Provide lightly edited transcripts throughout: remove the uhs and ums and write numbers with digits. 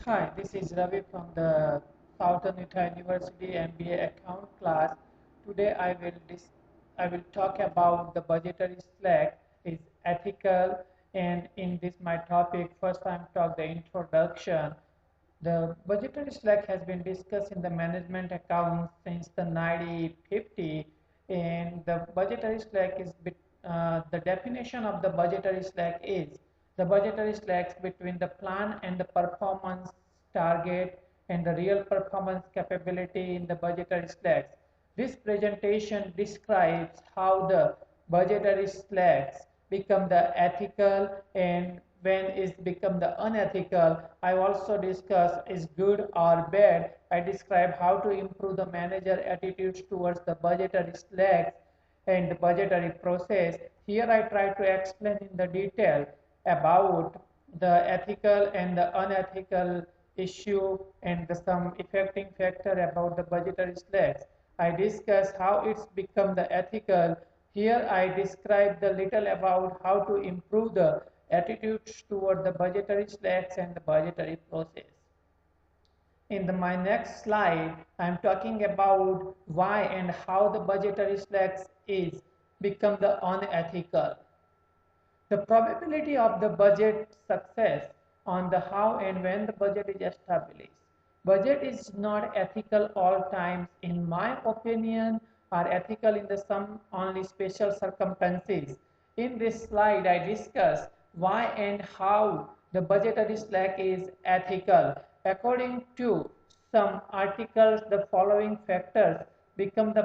Hi, this is Ravi from the Southern Utah University MBA account class. Today I will talk about the budgetary slack is ethical, and in this my topic first I'm talk the introduction. The budgetary slack has been discussed in the management accounts since the 1950, and the budgetary slack is the definition of the budgetary slack is the budgetary slacks between the plan and the performance target and the real performance capability in the budgetary slacks. This presentation describes how the budgetary slacks become the ethical and when is become the unethical. I also discuss is good or bad. I describe how to improve the manager attitudes towards the budgetary slacks and the budgetary process. Here I try to explain in the detail about the ethical and the unethical issue and some affecting factor about the budgetary slacks. I discuss how it's become the ethical. Here I describe the little about how to improve the attitudes toward the budgetary slacks and the budgetary process. My next slide, I'm talking about why and how the budgetary slacks is become the unethical. The probability of the budget success on the how and when the budget is established. Budget is not ethical all times, in my opinion, are ethical in the some only special circumstances. In this slide, I discuss why and how the budgetary slack is ethical. According to some articles, the following factors become the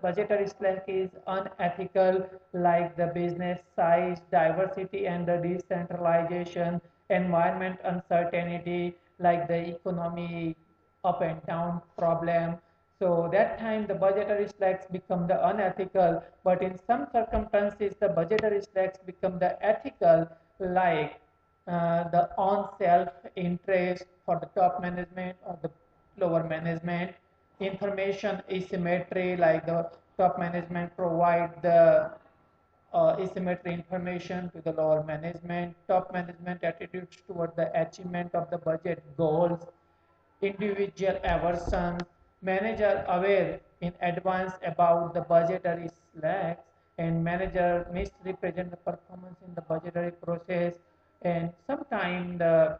budgetary slack is unethical, like the business size, diversity and the decentralization, environment uncertainty, like the economy up and down problem. So that time the budgetary slacks become the unethical, but in some circumstances the budgetary slacks become the ethical, like the on self interest for the top management or the lower management, information asymmetry, like the top management provide the asymmetry information to the lower management, top management attitudes toward the achievement of the budget goals, individual aversions, manager aware in advance about the budgetary slacks, and manager misrepresent the performance in the budgetary process, and sometimes the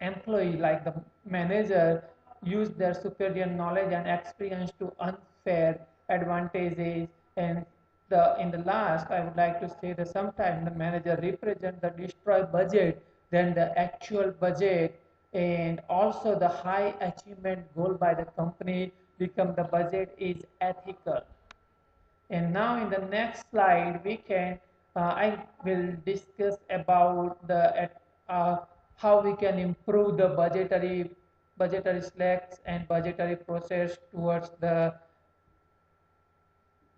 employee like the manager use their superior knowledge and experience to unfair advantages, and the in the last I would like to say that sometimes the manager represent the destroy budget than the actual budget, and also the high achievement goal by the company become the budget is ethical. And now in the next slide, I will discuss about how we can improve the budgetary slacks and budgetary process towards the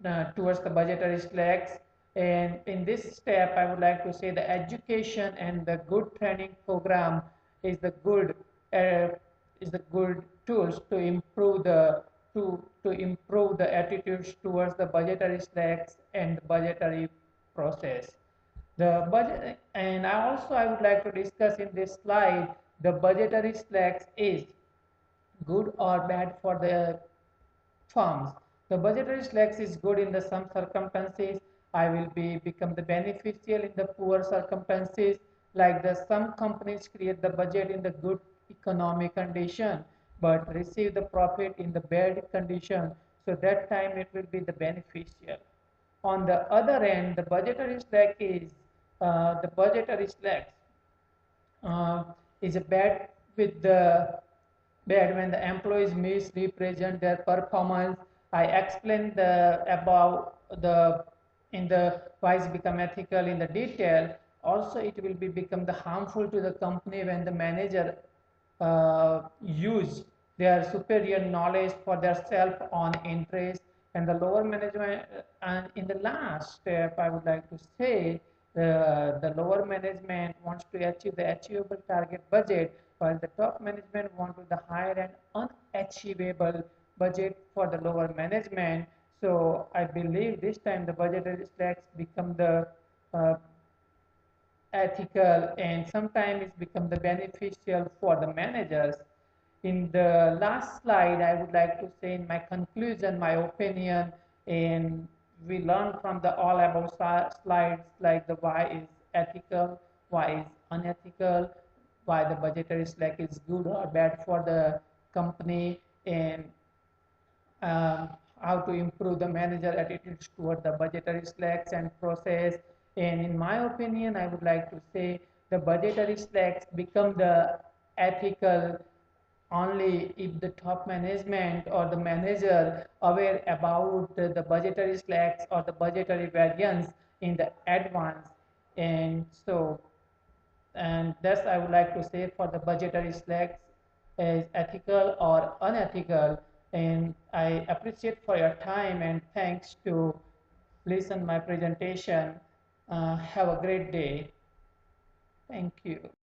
budgetary slacks. And in this step, I would like to say the education and the good training program is the good uh, tools to improve the attitudes towards the budgetary slacks and budgetary process. The budget, and I would like to discuss in this slide the budgetary slacks is good or bad for the firms. The budgetary slacks is good in the some circumstances. I will become the beneficial in the poor circumstances. Like the some companies create the budget in the good economic condition, but receive the profit in the bad condition. So that time it will be the beneficial. On the other end, the budgetary slacks uh, is a with the bad when the employees misrepresent their performance. I explained the about the in the wise become ethical in the detail. Also, it will be become the harmful to the company when the manager use their superior knowledge for their self on interest and the lower management. And in the last step, I would like to say the lower management wants to achieve the achievable target budget, while the top management wants the higher and unachievable budget for the lower management. So I believe this time the budgetary slacks become the uh, ethical, and sometimes it's become the beneficial for the managers. In the last slide, I would like to say in my conclusion, my opinion, and we learned from the all above slides like the why is ethical, why is unethical, why the budgetary slack is good or bad for the company, and um, how to improve the manager attitudes toward the budgetary slacks and process. And in my opinion, I would like to say the budgetary slacks become the ethical only if the top management or the manager aware about the budgetary slacks or the budgetary variance in the advance. And so, and thus I would like to say for the budgetary slacks is ethical or unethical. And I appreciate for your time and thanks to listen my presentation. Have a great day. Thank you.